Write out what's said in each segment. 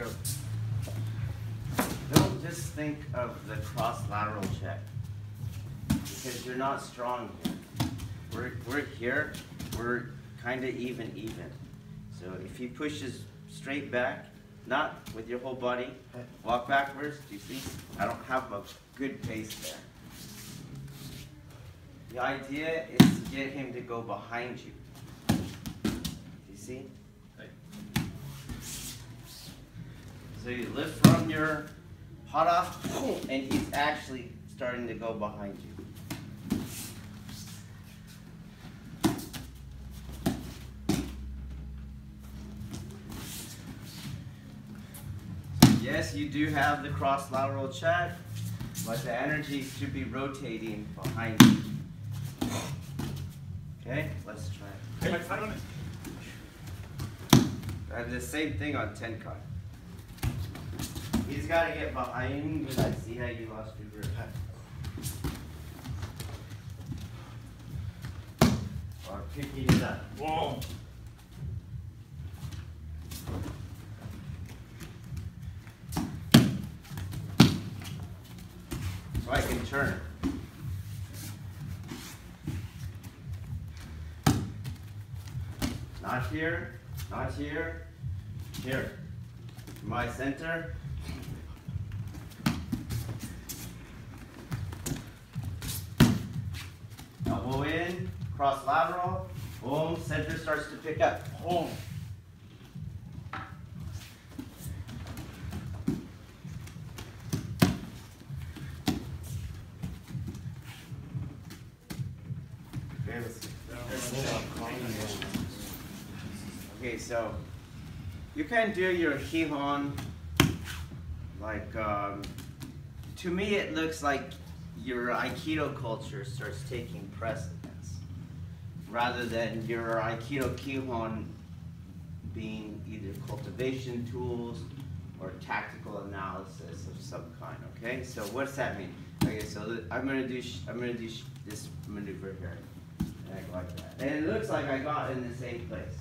Go. Don't just think of the cross-lateral check, because you're not strong here. We're here, we're kind of even. So if he pushes straight back, not with your whole body, walk backwards, do you see? I don't have a good pace there. The idea is to get him to go behind you. You see? So you lift from your hot off, and he's actually starting to go behind you. Yes, you do have the cross lateral check, but the energy should be rotating behind you. Okay, let's try it. Hey, on it. And the same thing on Tenkai. He's got to get behind you. I see how you lost your grip. Or picking it up. Whoa. So I can turn it. Not here, not here, here. My center. Elbow in, cross lateral, boom, center starts to pick up, boom. Okay, so you can do your Shiho, like, to me it looks like your Aikido culture starts taking precedence, rather than your Aikido Kihon being either cultivation tools or tactical analysis of some kind. Okay, so what's that mean? Okay, so I'm gonna do this maneuver here, like that, and it looks like I got in the same place.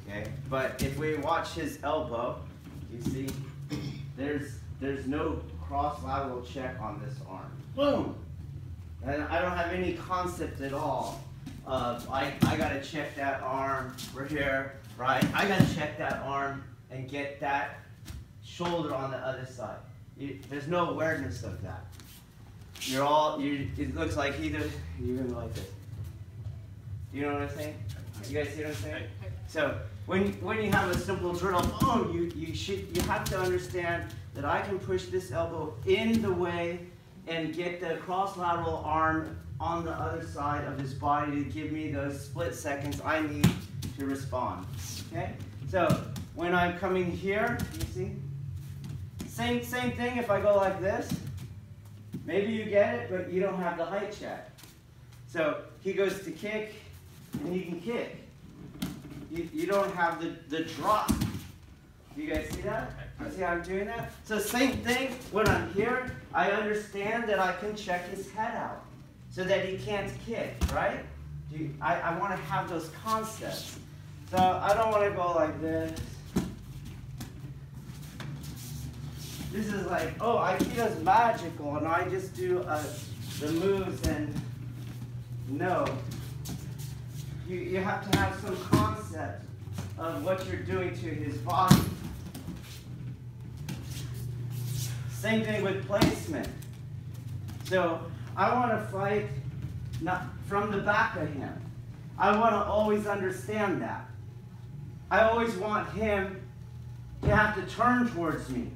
Okay, but if we watch his elbow, you see, there's no cross lateral check on this arm. Boom! And I don't have any concept at all of I gotta check that arm. We're here, right? I gotta check that arm and get that shoulder on the other side. There's no awareness of that. It looks like you're gonna like this. You know what I'm saying? You guys see what I'm saying? So when you have a simple drill, boom, you have to understand that I can push this elbow in the way and get the cross lateral arm on the other side of his body to give me those split seconds I need to respond. Okay? So when I'm coming here, you see? Same thing if I go like this. Maybe you get it, but you don't have the height check. So he goes to kick, and he can kick. You don't have the drop. You guys see that? See how I'm doing that? So same thing, when I'm here, I understand that I can check his head out so that he can't kick, right? I want to have those concepts. So I don't want to go like this. This is like, oh, Aikido's magical, and I just do the moves, and no. You have to have some concept of what you're doing to his body. Same thing with placement. So I want to fight not from the back of him. I want to always understand that. I always want him to have to turn towards me.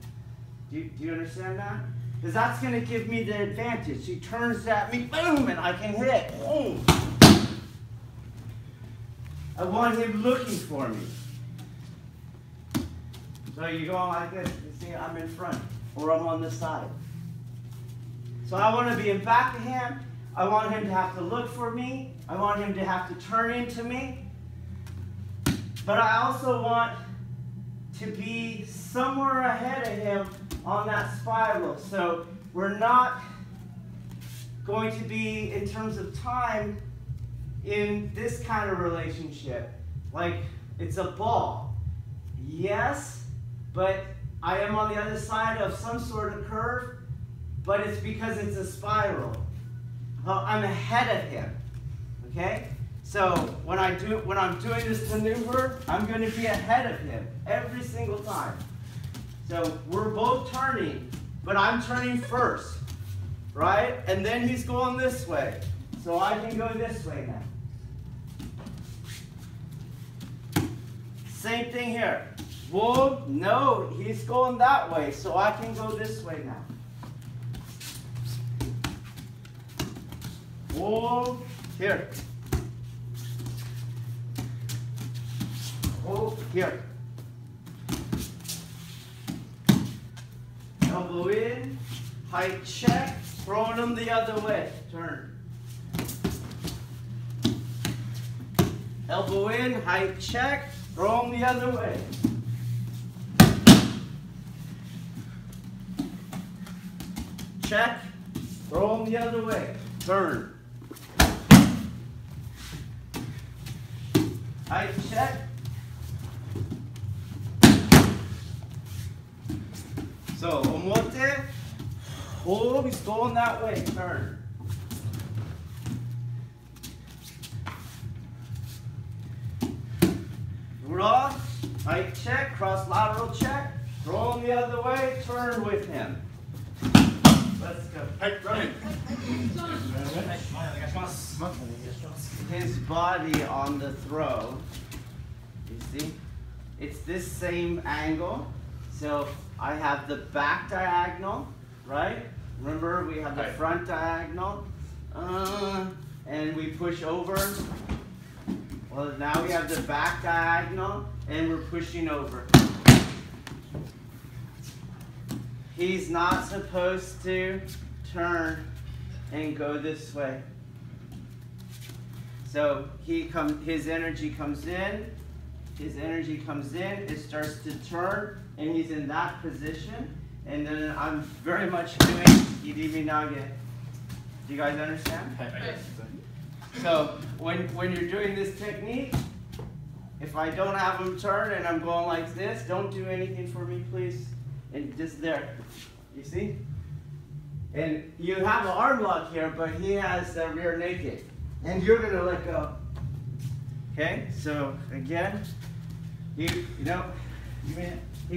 Do you understand that? Because that's going to give me the advantage. He turns at me, boom, and I can hit. Boom. I want him looking for me. So you go like this. You see, I'm in front, or I'm on this side. So I want to be in back of him. I want him to have to look for me. I want him to have to turn into me. But I also want to be somewhere ahead of him on that spiral. So we're not going to be, in terms of time, in this kind of relationship. Like, it's a ball. Yes, but I am on the other side of some sort of curve, but it's because it's a spiral. I'm ahead of him, okay? So when I'm doing this maneuver, I'm going to be ahead of him every single time. So we're both turning, but I'm turning first, right? And then he's going this way. So I can go this way now. Same thing here. Whoa, no, he's going that way, so I can go this way now. Whoa, here. Whoa, here. Elbow in, height check, throwing them the other way. Turn. Elbow in, height check, throw them the other way. Check, throw them the other way. Turn. Height check. So, omote. Oh, he's going that way. Turn. Ura. Height check. Cross lateral check. Throw him the other way. Turn with him. Let's go. His body on the throw. You see? It's this same angle. So I have the back diagonal, right? Remember, we have the front diagonal. And we push over. Well, now we have the back diagonal, and we're pushing over. He's not supposed to turn and go this way. So his energy comes in, it starts to turn, and he's in that position. And then I'm very much doing Irimi Nage. Do you guys understand? So when you're doing this technique, if I don't have him turn and I'm going like this, don't do anything for me, please. And just there, you see? And you have an arm lock here, but he has the rear naked. And you're gonna let go. Okay, so again, he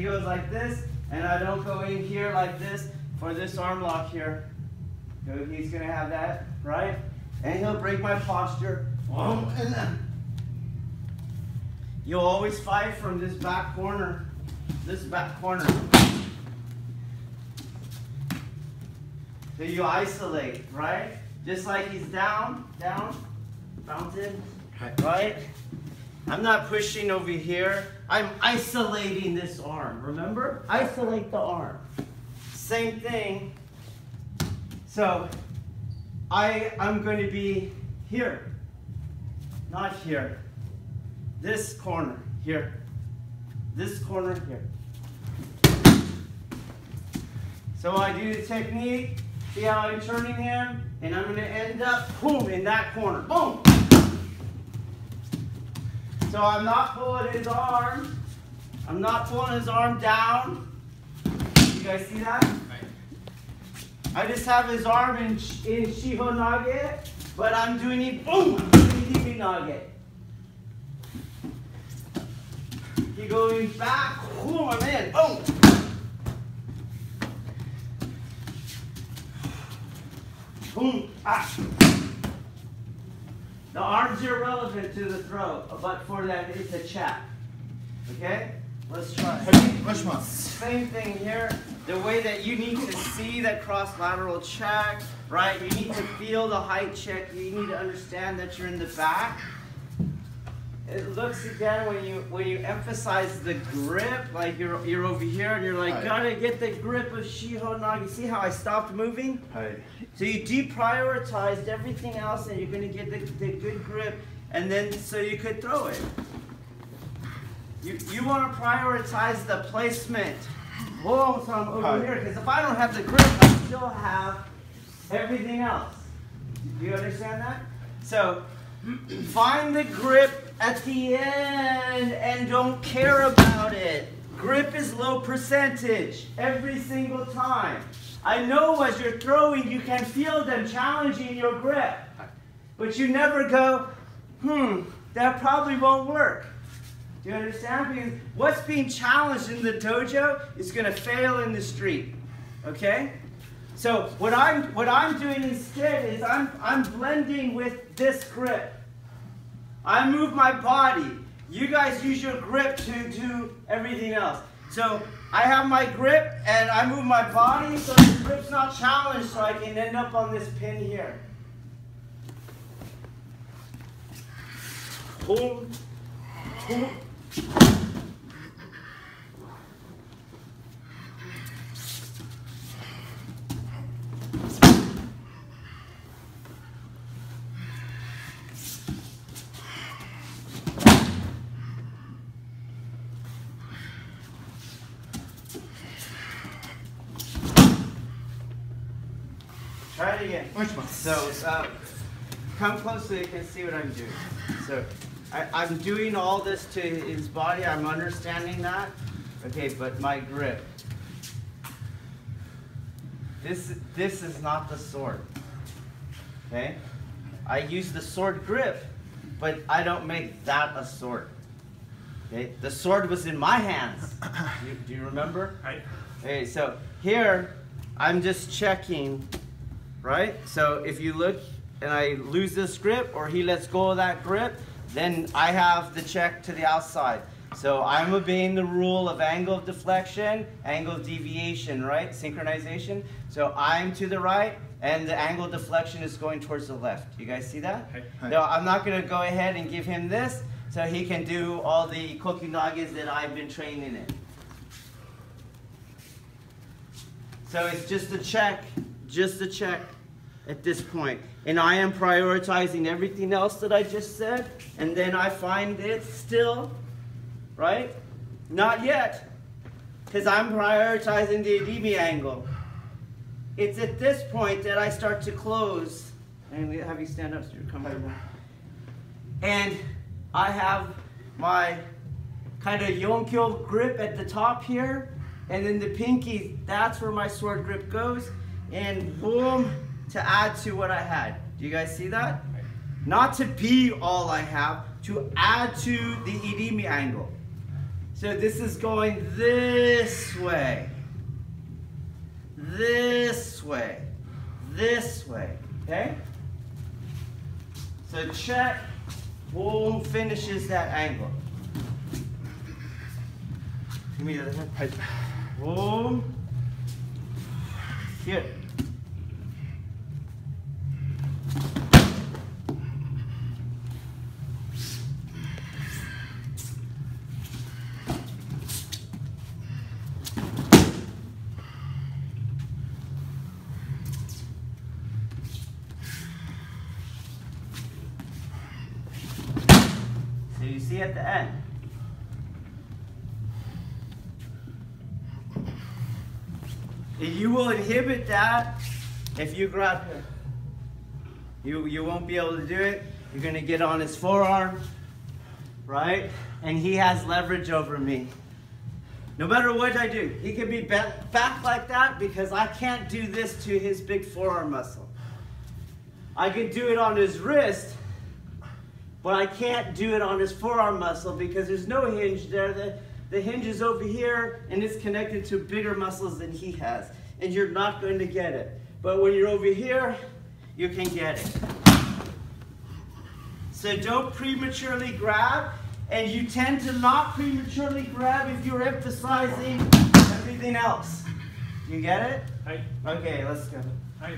goes like this, and I don't go in here like this for this arm lock here. So he's gonna have that, right? And he'll break my posture. And then you'll always fight from this back corner. So you isolate, right? Just like he's down, bouncing, right? I'm not pushing over here. I'm isolating this arm, remember? Isolate the arm. Same thing. So I'm going to be here, not here. This corner, here. This corner, here. So I do the technique. See how I'm turning him? And I'm going to end up, boom, in that corner. Boom! So I'm not pulling his arm. I'm not pulling his arm down. You guys see that? I just have his arm in Shiho Nage, but I'm doing it, boom! I'm doing it Nage. He going back, boom, I'm in, boom! Boom, ah. The arm's irrelevant to the throw, but for that it's a chap. Okay? Let's try. Same thing here. The way that you need to see that cross lateral check, right? You need to feel the height check. You need to understand that you're in the back. It looks again when you emphasize the grip, like you're over here and you're like, gotta get the grip of Shiho Nage. See how I stopped moving? So you deprioritized everything else and you're gonna get the good grip, and then so you could throw it. You want to prioritize the placement. Whoa, so I'm over here, because if I don't have the grip, I still have everything else. Do you understand that? So find the grip at the end and don't care about it. Grip is low percentage every single time. I know as you're throwing, you can feel them challenging your grip. But you never go, that probably won't work. Do you understand? Because what's being challenged in the dojo is going to fail in the street. Okay? So what I'm doing instead is I'm blending with this grip. I move my body. You guys use your grip to do everything else. So I have my grip and I move my body so the grip's not challenged, so I can end up on this pin here. Boom, boom. Try it again. So come close so you can see what I'm doing. So I'm doing all this to his body. I'm understanding that. Okay, but my grip. This is not the sword. Okay? I use the sword grip, but I don't make that a sword. Okay? The sword was in my hands. Do you remember? Right. Okay, so here I'm just checking. Right? So if you look and I lose this grip or he lets go of that grip, then I have the check to the outside. So I'm obeying the rule of angle of deflection, angle of deviation, right? Synchronization. So I'm to the right and the angle of deflection is going towards the left. You guys see that? Hi. No, I'm not going to go ahead and give him this so he can do all the Kokyu-Nages that I've been training in. So it's just a check at this point. And I am prioritizing everything else that I just said, and then I find it still, right? Not yet, because I'm prioritizing the Idimi angle. It's at this point that I start to close, and have you stand up so you're coming back. And I have my kind of yonkyo grip at the top here, and then the pinky, that's where my sword grip goes, and boom, to add to what I had. Do you guys see that? Not to be all I have, to add to the Idimi angle. So this is going this way, this way, this way, okay? So check, boom, finishes that angle. Give me the other hand. Boom. Here. So you see at the end. You will inhibit that if you grab him. You won't be able to do it. You're going to get on his forearm, right? And he has leverage over me. No matter what I do, he can be back like that because I can't do this to his big forearm muscle. I can do it on his wrist, but I can't do it on his forearm muscle because there's no hinge there. The hinge is over here and it's connected to bigger muscles than he has. And you're not going to get it. But when you're over here, you can get it. So don't prematurely grab. And you tend to not prematurely grab if you're emphasizing everything else. You get it? Hi. Okay, let's go. Hi.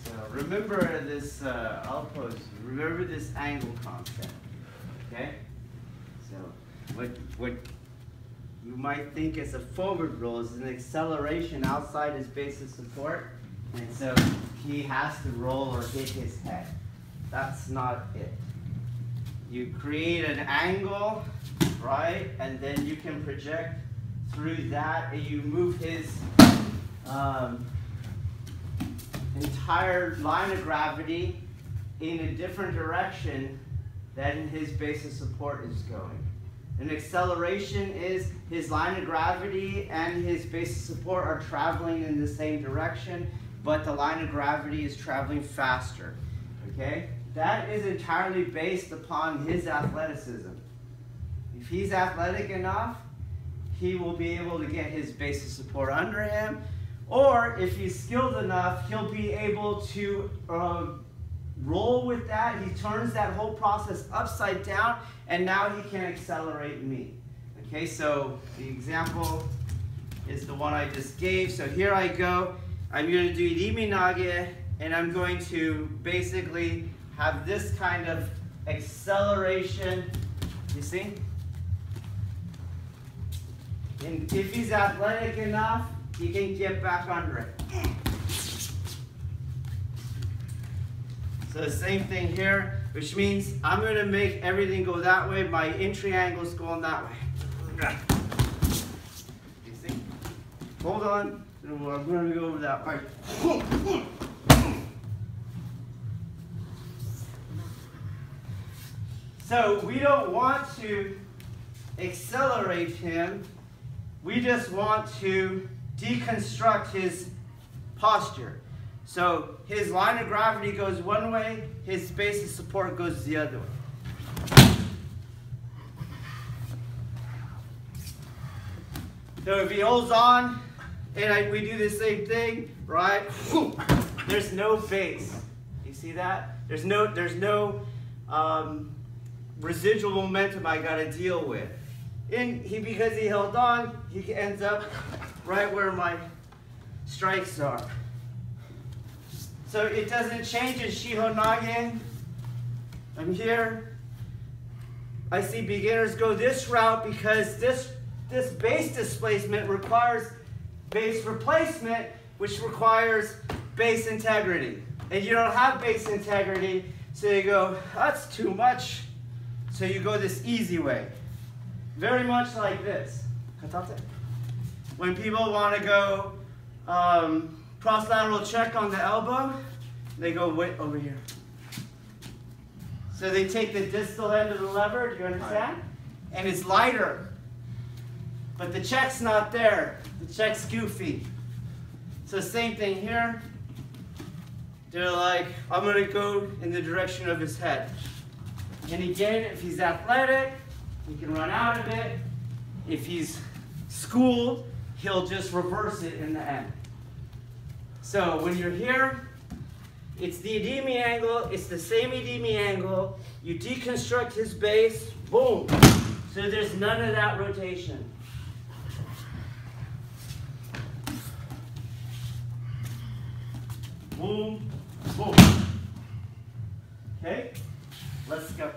So remember this, I'll pose you. Remember this angle concept. Okay? So what you might think is a forward roll is an acceleration outside his base of support. And so he has to roll or hit his head. That's not it. You create an angle, right? And then you can project through that and you move his entire line of gravity in a different direction then his base of support is going. An acceleration is his line of gravity and his base of support are traveling in the same direction, but the line of gravity is traveling faster. Okay? That is entirely based upon his athleticism. If he's athletic enough, he will be able to get his base of support under him, or if he's skilled enough, he'll be able to roll with that. He turns that whole process upside down, and now he can accelerate me. Okay, so the example is the one I just gave. So here I go. I'm going to do Irimi Nage, and I'm going to basically have this kind of acceleration. You see? And if he's athletic enough, he can get back under it. So the same thing here, which means I'm going to make everything go that way. My entry angle is going that way. You see? Hold on. I'm going to go over that way. So we don't want to accelerate him. We just want to deconstruct his posture. So his line of gravity goes one way, his base of support goes the other way. So if he holds on, and we do the same thing, right? There's no base. You see that? There's no residual momentum I got to deal with. Because he held on, he ends up right where my strikes are. So it doesn't change in Shiho Nage. I'm here. I see beginners go this route because this base displacement requires base replacement, which requires base integrity. And you don't have base integrity, so you go, that's too much. So you go this easy way. Very much like this. When people want to go cross-lateral check on the elbow, they go way over here. So they take the distal end of the lever, do you understand? And it's lighter. But the check's not there. The check's goofy. So same thing here. They're like, I'm going to go in the direction of his head. And again, if he's athletic, he can run out of it. If he's schooled, he'll just reverse it in the end. So when you're here, it's the Idimi angle. It's the same Idimi angle. You deconstruct his base, boom. So there's none of that rotation. Boom, boom. Okay, let's go.